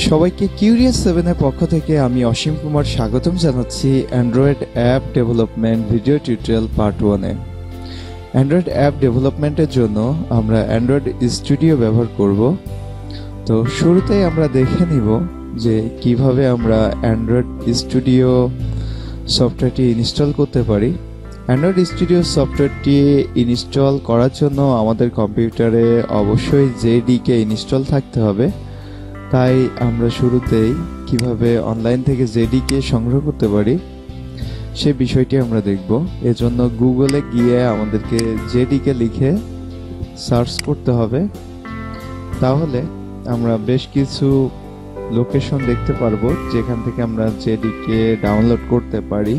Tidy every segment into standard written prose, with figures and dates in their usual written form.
সবাইকে কিউরিয়াস 7 এর পক্ষ থেকে আমি অসীম কুমার স্বাগতম জানাচ্ছি Android app development video tutorial part 1 এ। অ্যান্ড্রয়েড অ্যাপ ডেভেলপমেন্টের জন্য আমরা অ্যান্ড্রয়েড স্টুডিও ব্যবহার করব। তো শুরুতেই আমরা দেখে নিব যে কিভাবে আমরা অ্যান্ড্রয়েড স্টুডিও সফটওয়্যারটি ইনস্টল করতে পারি। অ্যান্ড্রয়েড স্টুডিও সফটওয়্যারটি ইনস্টল করার জন্য আমাদের কম্পিউটারে অবশ্যই জেডিকে ইনস্টল থাকতে হবে। তাই আমরা শুরুতেই কিভাবে অনলাইন থেকে জেডিকে সংগ্রহ করতে পারি সে বিষয়টি আমরা দেখব। এজন্য গুগলে গিয়ে আমাদেরকে জেডিকে লিখে সার্চ করতে হবে। তাহলে আমরা বেশ কিছু লোকেশন দেখতে পারবো যেখান থেকে আমরা জেডিকে ডাউনলোড করতে পারি।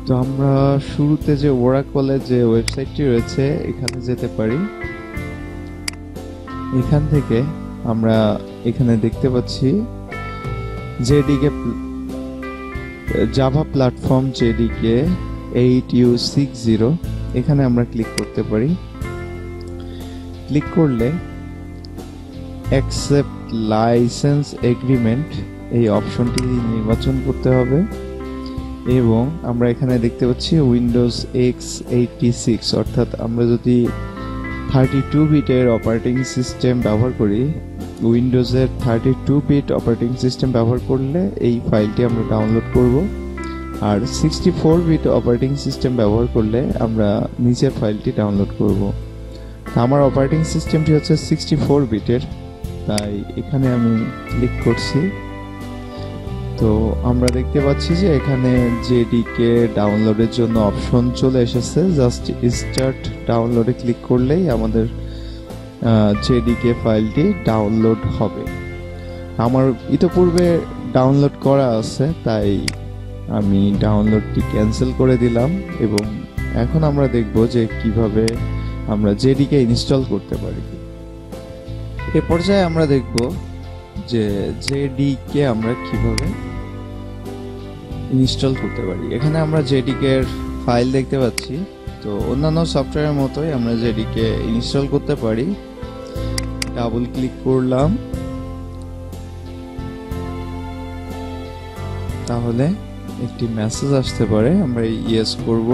তো আমরা শুরুতে যে ওরাকলের যে ওয়েবসাইটটি রয়েছে এখানে যেতে পারি। এখান থেকে আমরা এখানে দেখতে পাচ্ছি JDK Java platform JDK 8U60। এখানে আমরা ক্লিক করতে পারি। ক্লিক করলে অ্যাকসেপ্ট লাইসেন্স এগ্রিমেন্ট এই অপশনটি নির্বাচন করতে হবে এবং আমরা এখানে দেখতে পাচ্ছি উইন্ডোজ x86, অর্থাৎ আমরা যদি 32 বিটের অপারেটিং সিস্টেম ব্যবহার করি, উইন্ডোজের 32 বিট অপারেটিং সিস্টেম ব্যবহার করলে এই ফাইলটি আমরা ডাউনলোড করব, আর 64 বিট অপারেটিং সিস্টেম ব্যবহার করলে আমরা নিচের ফাইলটি ডাউনলোড করব। আমার অপারেটিং সিস্টেমটি হচ্ছে 64 বিটের, তাই এখানে আমি ক্লিক করছি। তো আমরা দেখতে পাচ্ছি যে এখানে জেডিকে ডাউনলোডের জন্য অপশন চলে এসেছে। জাস্ট স্টার্ট ডাউনলোডে ক্লিক করলেই আমাদের জেডিকে ফাইলটি ডাউনলোড হবে। আমার ইতিপূর্বে ডাউনলোড করা আছে, তাই আমি ডাউনলোডটি ক্যান্সেল করে দিলাম এবং এখন আমরা দেখব যে কিভাবে আমরা জেডিকে ইনস্টল করতে পারি। এ পর্যায়ে আমরা দেখব যে জেডিকে আমরা কিভাবে ইনস্টল করতে পারি। এখানে আমরা জেডিকে এর ফাইল দেখতে পাচ্ছি। তো অন্যান্য সফটওয়্যারের মতোই আমরা জেডিকে ইনস্টল করতে পারি। ডাবল ক্লিক করলাম, তাহলে একটি মেসেজ আসতে পারে, আমরা ইয়েস করব।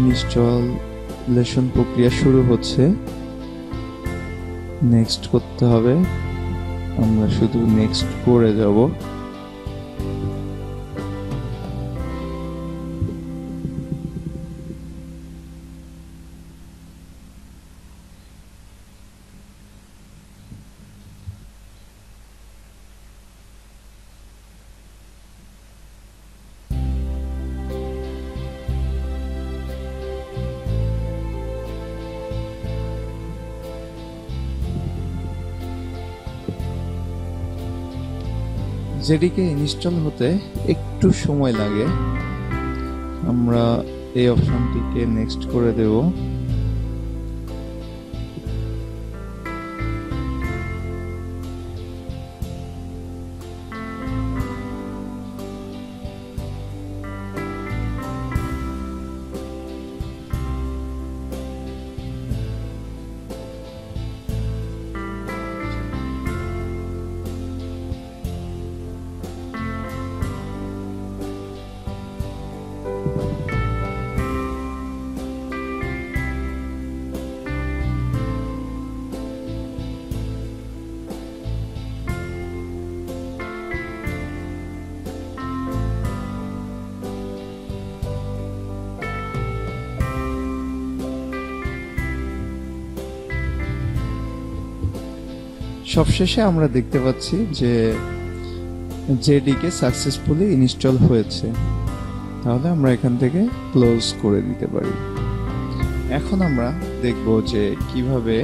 ইনস্টলেশন প্রক্রিয়া শুরু হচ্ছে, নেক্সট করতে হবে, আমরা শুধু নেক্সট করে যাব। জেডিকে ইনস্টল হতে একটু সময় লাগে। আমরা এই অপশনটিকে নেক্সট করে দেব। সবশেষে আমরা দেখতে পাচ্ছি যে জেডিকে সাকসেসফুলি ইনস্টল হয়েছে। তাহলে আমরা এখান থেকে ক্লোজ করে দিতে পারি। এখন আমরা দেখব যে কিভাবে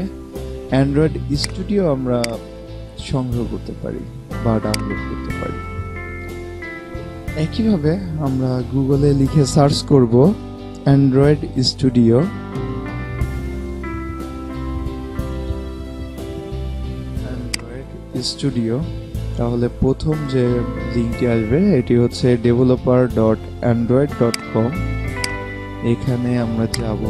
অ্যান্ড্রয়েড স্টুডিও আমরা সংগ্রহ করতে পারি বা ডাউনলোড করতে পারি। একইভাবে আমরা গুগলে লিখে সার্চ করব অ্যান্ড্রয়েড স্টুডিও। স্টুডিও, তাহলে প্রথম যে লিঙ্কটি আসবে এটি হচ্ছে developer.android.com। এখানে আমরা যাব।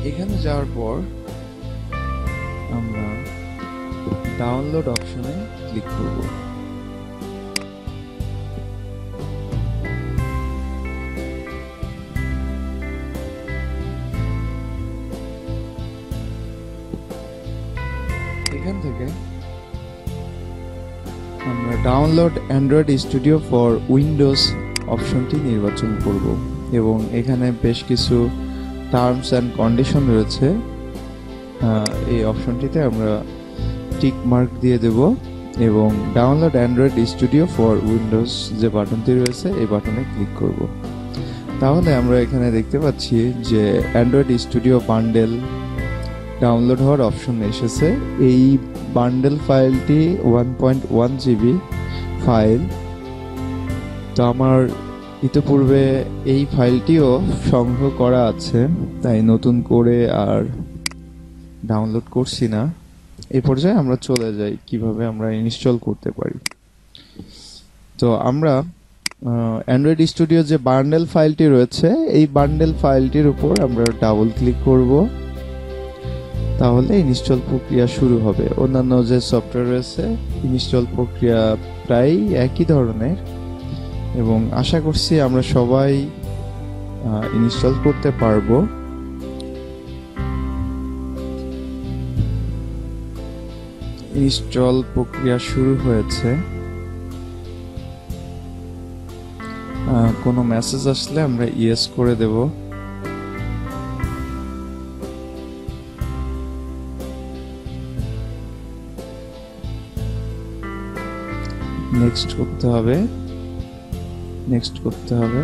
এখানে যাওয়ার পর আমরা ডাউনলোড অপশনে ক্লিক করব। এখান থেকে আমরা download Android studio for Windows অপশনটি নির্বাচন করব এবং এখানে বেশ কিছু টার্মস অ্যান্ড কন্ডিশন রয়েছে। এই অপশনটিতে আমরা টিক মার্ক দিয়ে দেব এবং download Android studio for Windows যে বাটনটি রয়েছে এই বাটনে ক্লিক করব। তাহলে আমরা এখানে দেখতে পাচ্ছি যে অ্যান্ড্রয়েড স্টুডিও বান্ডেল ডাউনলোড হওয়ার অপশন এসেছে। এই বান্ডেল ফাইলটি 1.1 GB ফাইল। তো আমার ইতিপূর্বে এই ফাইলটিও সংগ্রহ করা আছে, তাই নতুন করে আর ডাউনলোড করছি না। এই পর্যায়ে আমরা চলে যাই কিভাবে আমরা ইনস্টল করতে পারি। তো আমরা অ্যান্ড্রয়েড স্টুডিও যে বান্ডেল ফাইলটি রয়েছে এই বান্ডেল ফাইলটির উপর আমরা ডাবল ক্লিক করব, তাহলে ইনস্টল প্রক্রিয়া শুরু হবে। অন্যান্য যে সফটওয়্যার রয়েছে ইনস্টল প্রক্রিয়া প্রায় একই ধরনের এবং আশা করছি আমরা সবাই ইনস্টল করতে পারবো। ইনস্টল প্রক্রিয়া শুরু হয়েছে। কোনো মেসেজ আসলে আমরা ইয়েস করে দেব। নেক্সট করতে হবে, নেক্সট করতে হবে,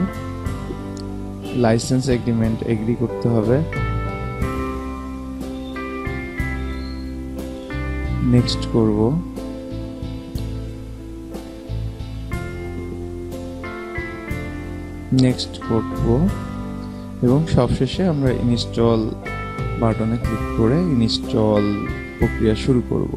লাইসেন্স এগ্রিমেন্ট এগ্রি করতে হবে, নেক্সট করব। নেক্সট করব এবং সবশেষে আমরা ইনস্টল বাটনে ক্লিক করে ইনস্টল প্রক্রিয়া শুরু করব।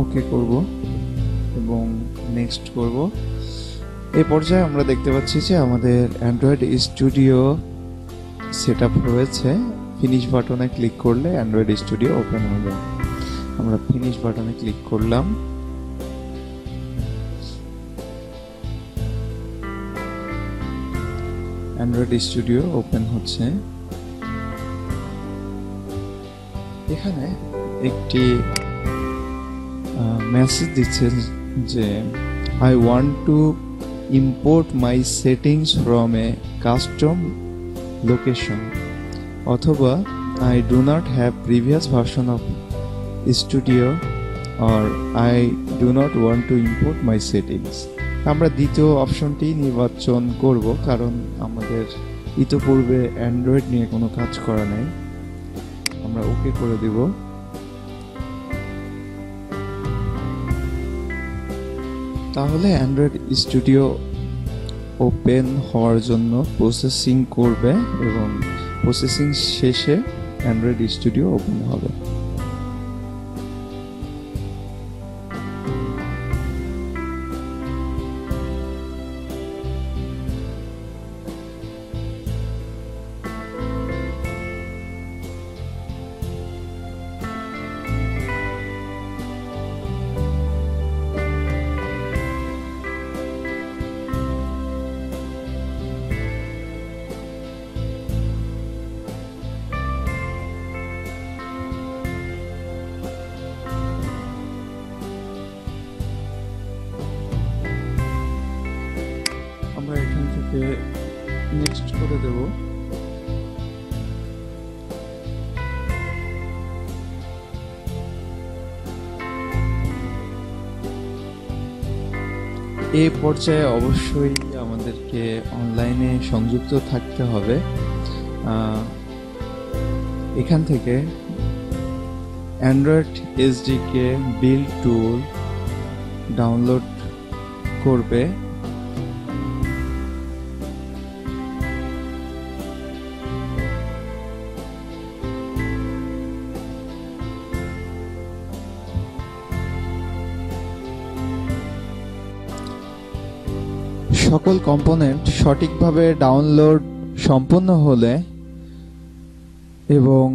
ওকে করব এবং নেক্সট করব। এই পর্যায়ে আমরা দেখতে পাচ্ছি যে আমাদের অ্যান্ড্রয়েড স্টুডিও সেটআপ হয়েছে। ফিনিশ বাটনে ক্লিক করলে অ্যান্ড্রয়েড স্টুডিও ওপেন হবে। আমরা ফিনিশ বাটনে ক্লিক করলাম। অ্যান্ড্রয়েড স্টুডিও ওপেন হচ্ছে। এখানে একটি মেসেজ দিচ্ছে যে I want to import my settings from a custom location, অথবা I do not have previous version of Studio or I do not want to import my settings. আমরা দ্বিতীয় অপশনটি নির্বাচন করব, কারণ আমাদের ইতিপূর্বে অ্যান্ড্রয়েড নিয়ে কোনো কাজ করা নেই। আমরা ওকে করে দেব। তাহলে অ্যান্ড্রয়েড স্টুডিও ওপেন হওয়ার জন্য প্রসেসিং করবে এবং প্রসেসিং শেষে অ্যান্ড্রয়েড স্টুডিও ওপেন হবে। আমরা এখান থেকে নেক্সট করে দেব। এই পর্যায়ে অবশ্যই আমাদেরকে অনলাইনে সংযুক্ত থাকতে হবে। এখান থেকে অ্যান্ড্রয়েড এসডিকে বিল্ড টুল ডাউনলোড করবে। সকল কম্পোনেন্ট সঠিকভাবে ডাউনলোড সম্পন্ন হলে এবং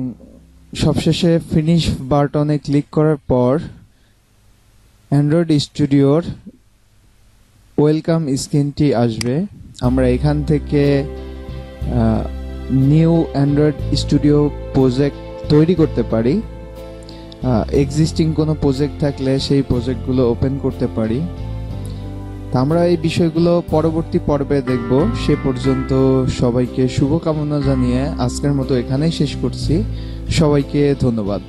সবশেষে ফিনিশ বাটনে ক্লিক করার পর অ্যান্ড্রয়েড স্টুডিওর ওয়েলকাম স্ক্রিনটি আসবে। আমরা এখান থেকে নিউ অ্যান্ড্রয়েড স্টুডিও প্রজেক্ট তৈরি করতে পারি। এক্সিস্টিং কোনো প্রজেক্ট থাকলে সেই প্রজেক্টগুলো ওপেন করতে পারি। আমরা এই বিষয়গুলো পরবর্তী পর্বে দেখব। সে পর্যন্ত সবাইকে শুভকামনা জানিয়ে আজকের মতো এখানেই শেষ করছি। সবাইকে ধন্যবাদ।